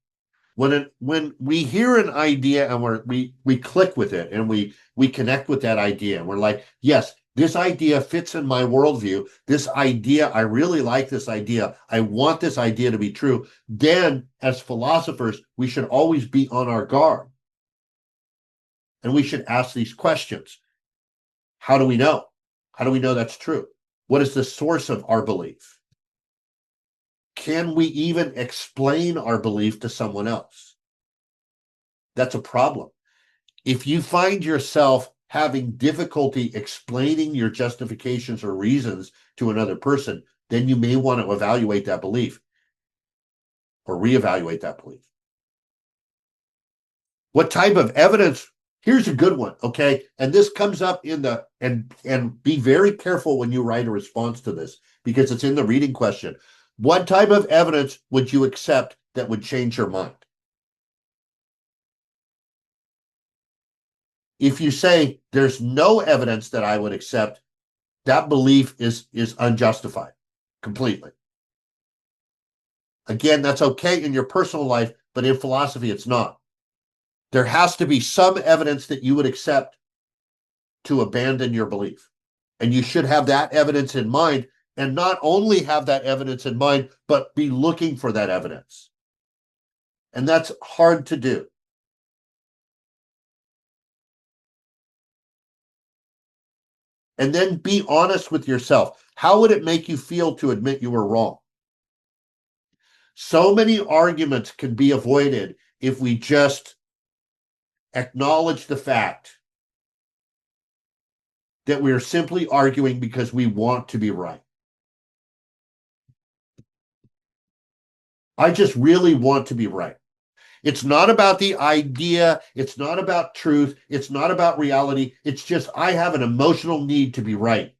When we hear an idea and we click with it, and we connect with that idea, and we're like, yes, this idea fits in my worldview. This idea, I really like this idea. I want this idea to be true. Then, as philosophers, we should always be on our guard. And we should ask these questions. How do we know? How do we know that's true? What is the source of our belief? Can we even explain our belief to someone else? That's a problem. If you find yourself having difficulty explaining your justifications or reasons to another person, then you may want to evaluate that belief or reevaluate that belief. What type of evidence? Here's a good one, okay? And this comes up and be very careful when you write a response to this, because it's in the reading question. What type of evidence would you accept that would change your mind? If you say there's no evidence that I would accept, that belief is unjustified completely. Again, that's okay in your personal life, but in philosophy, it's not. There has to be some evidence that you would accept to abandon your belief. And you should have that evidence in mind, and not only have that evidence in mind, but be looking for that evidence. And that's hard to do. And then be honest with yourself. How would it make you feel to admit you were wrong? So many arguments can be avoided if we just acknowledge the fact that we are simply arguing because we want to be right. I just really want to be right. It's not about the idea. It's not about truth. It's not about reality. It's just I have an emotional need to be right.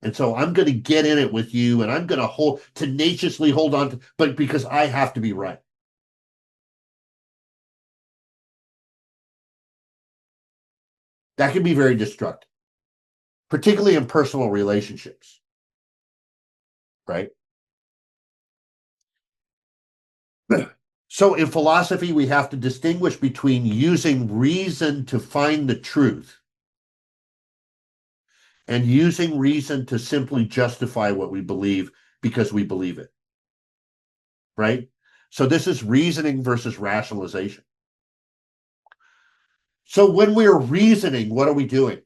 And so I'm going to get in it with you and I'm going to tenaciously hold on to, but because I have to be right. That can be very destructive, particularly in personal relationships, right? So in philosophy, we have to distinguish between using reason to find the truth and using reason to simply justify what we believe because we believe it, right? So this is reasoning versus rationalization. So when we're reasoning, what are we doing?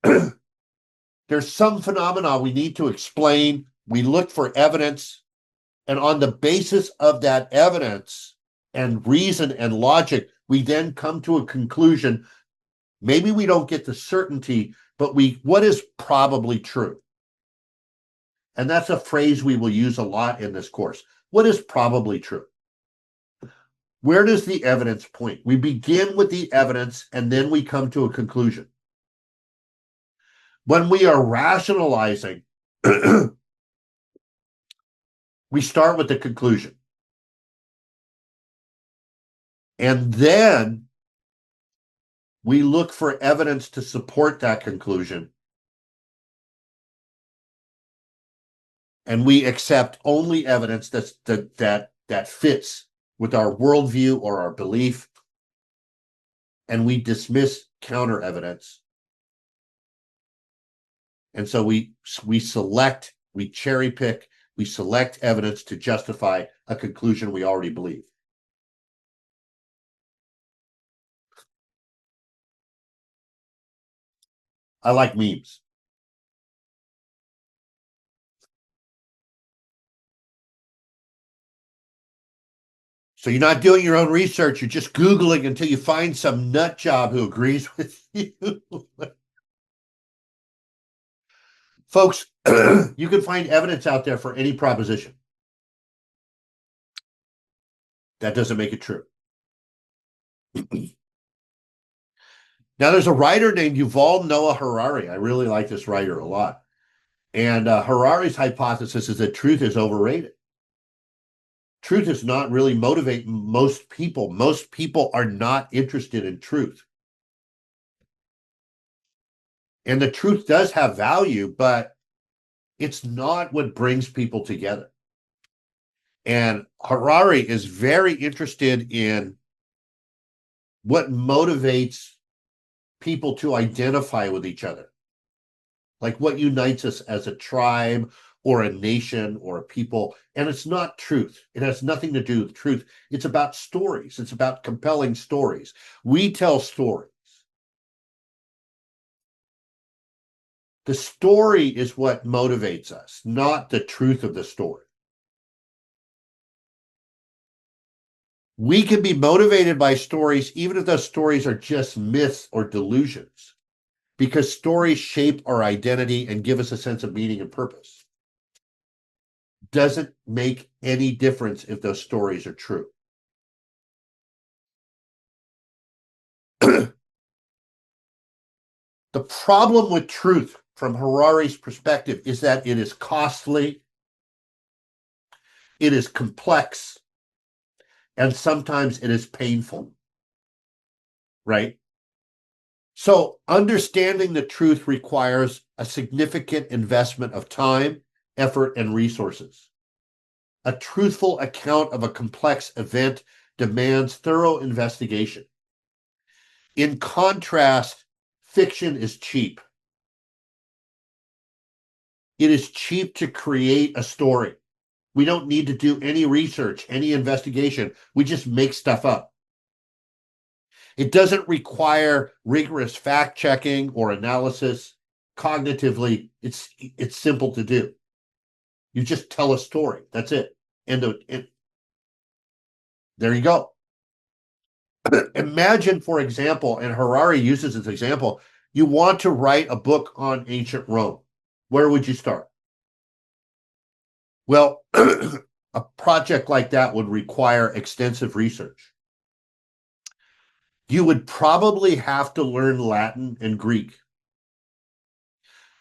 There's some phenomena we need to explain. We look for evidence, and on the basis of that evidence and reason and logic, we then come to a conclusion. Maybe we don't get the certainty, but what is probably true? And that's a phrase we will use a lot in this course. What is probably true? Where does the evidence point? We begin with the evidence and then we come to a conclusion. When we are rationalizing, we start with the conclusion. And then we look for evidence to support that conclusion. And we accept only evidence that fits with our worldview or our belief. And we dismiss counter evidence. And so we select, we cherry pick, we select evidence to justify a conclusion we already believe. I like memes. So you're not doing your own research, you're just Googling until you find some nut job who agrees with you. Folks, you can find evidence out there for any proposition. That doesn't make it true. Now, there's a writer named Yuval Noah Harari. I really like this writer a lot. And Harari's hypothesis is that truth is overrated. Truth is not really motivating most people. Most people are not interested in truth. And the truth does have value, but it's not what brings people together. And Harari is very interested in what motivates people to identify with each other. Like what unites us as a tribe or a nation or a people. And it's not truth. It has nothing to do with truth. It's about stories. It's about compelling stories. We tell stories. The story is what motivates us, not the truth of the story. We can be motivated by stories, even if those stories are just myths or delusions, because stories shape our identity and give us a sense of meaning and purpose. Doesn't make any difference if those stories are true. The problem with truth from Harari's perspective is that it is costly, it is complex, and sometimes it is painful, right? So understanding the truth requires a significant investment of time, effort, and resources. A truthful account of a complex event demands thorough investigation. In contrast, fiction is cheap. It is cheap to create a story. We don't need to do any research, any investigation. We just make stuff up. It doesn't require rigorous fact-checking or analysis. Cognitively, it's simple to do. You just tell a story. That's it. And there you go. Imagine, for example, and Harari uses this example, you want to write a book on ancient Rome. Where would you start? Well, a project like that would require extensive research. You would probably have to learn Latin and Greek.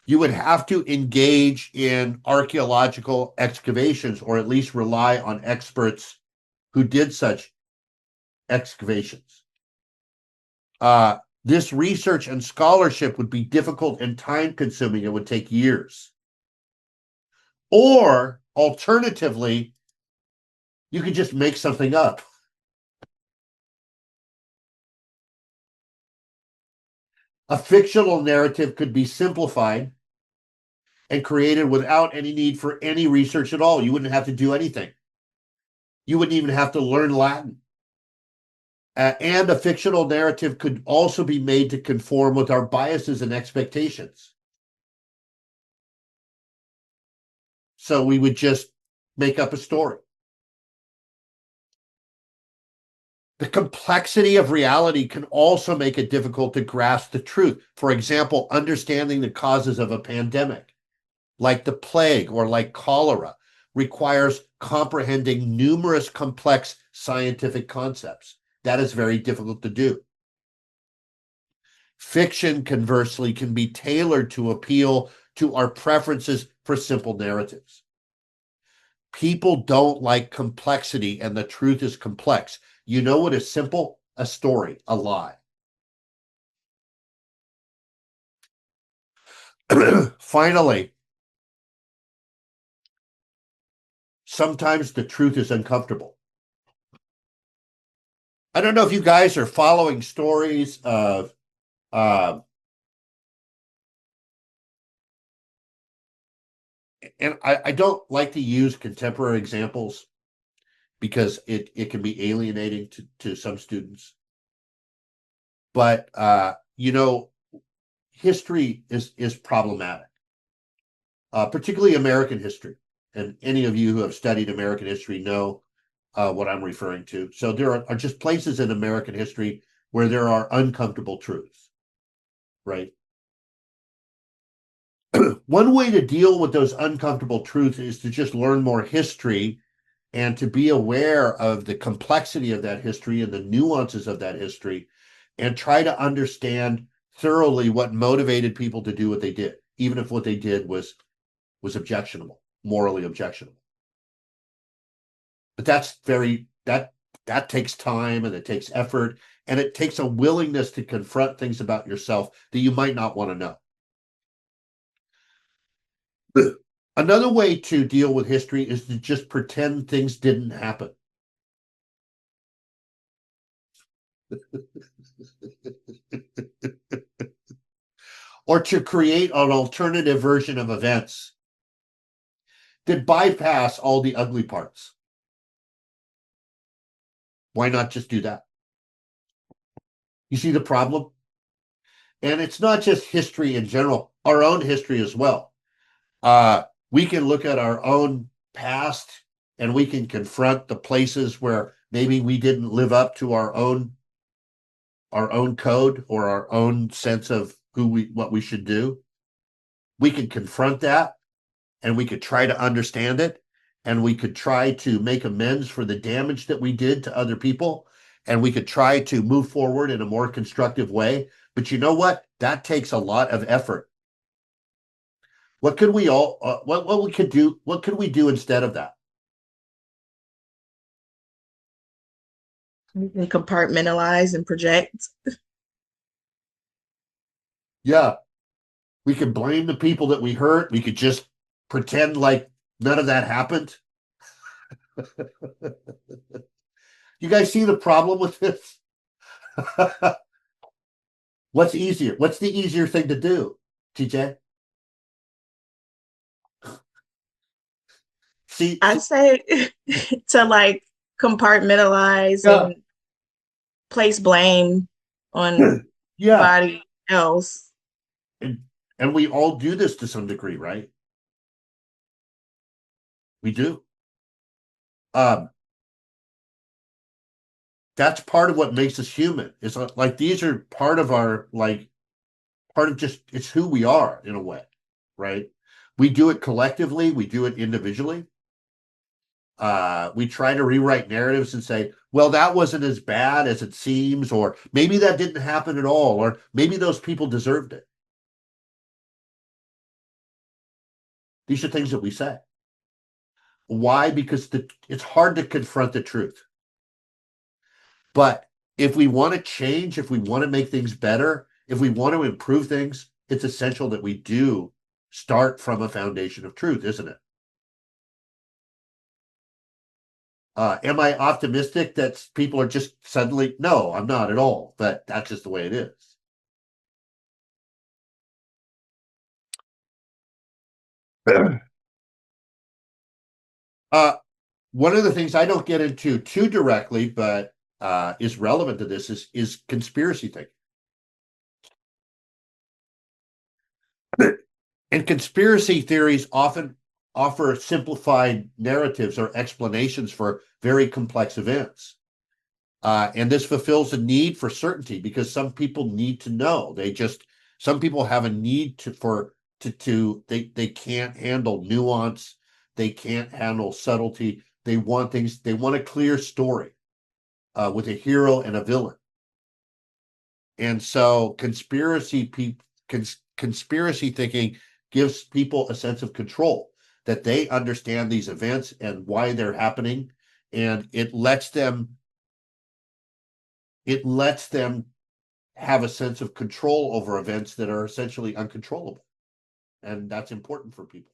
You would have to engage in archaeological excavations, or at least rely on experts who did such excavations. This research and scholarship would be difficult and time consuming. It would take years. Or alternatively, you could just make something up. A fictional narrative could be simplified and created without any need for any research at all. You wouldn't have to do anything. You wouldn't even have to learn Latin. And a fictional narrative could also be made to conform with our biases and expectations. So we would just make up a story. The complexity of reality can also make it difficult to grasp the truth. For example, understanding the causes of a pandemic, like the plague or like cholera, requires comprehending numerous complex scientific concepts. That is very difficult to do. Fiction, conversely, can be tailored to appeal to our preferences for simple narratives. People don't like complexity, and the truth is complex. You know what is simple? A story, a lie. Finally, sometimes the truth is uncomfortable. I don't know if you guys are following stories of and I don't like to use contemporary examples because it can be alienating to some students. But history is problematic, particularly American history. And any of you who have studied American history know what I'm referring to. So there are just places in American history where there are uncomfortable truths, right? One way to deal with those uncomfortable truths is to just learn more history and to be aware of the complexity of that history and the nuances of that history, and try to understand thoroughly what motivated people to do what they did, even if what they did was objectionable, morally objectionable. But that takes time, and it takes effort, and it takes a willingness to confront things about yourself that you might not want to know. Another way to deal with history is to just pretend things didn't happen. Or to create an alternative version of events that bypass all the ugly parts. Why not just do that? You see the problem? And it's not just history in general, our own history as well. We can look at our own past, and we can confront the places where maybe we didn't live up to our own code or our own sense of what we should do. We can confront that, and we could try to understand it, and we could try to make amends for the damage that we did to other people, and we could try to move forward in a more constructive way. But you know what? That takes a lot of effort. What could we do? What could we do instead of that? You can compartmentalize and project. Yeah, we could blame the people that we hurt. We could just pretend like none of that happened. You guys see the problem with this? What's easier? What's the easier thing to do, TJ? See, I'd say to like compartmentalize and place blame on yeah, somebody else. and we all do this to some degree, right? We do. That's part of what makes us human. It's like these are part of just it's who we are in a way, right? We do it collectively, we do it individually. We try to rewrite narratives and say, well, that wasn't as bad as it seems, or maybe that didn't happen at all, or maybe those people deserved it. These are things that we say. Why? Because it's hard to confront the truth. But if we want to change, if we want to make things better, if we want to improve things, it's essential that we do start from a foundation of truth, isn't it? Am I optimistic that people are just suddenly? No, I'm not at all, but that's just the way it is. One of the things I don't get into too directly, but is relevant to this is conspiracy thinking. And conspiracy theories often offer simplified narratives or explanations for very complex events. And this fulfills a need for certainty because some people need to know. Some people have a need they can't handle nuance. They can't handle subtlety. They want a clear story with a hero and a villain. And so conspiracy thinking gives people a sense of control, that they understand these events and why they're happening, and it lets them have a sense of control over events that are essentially uncontrollable. And that's important for people.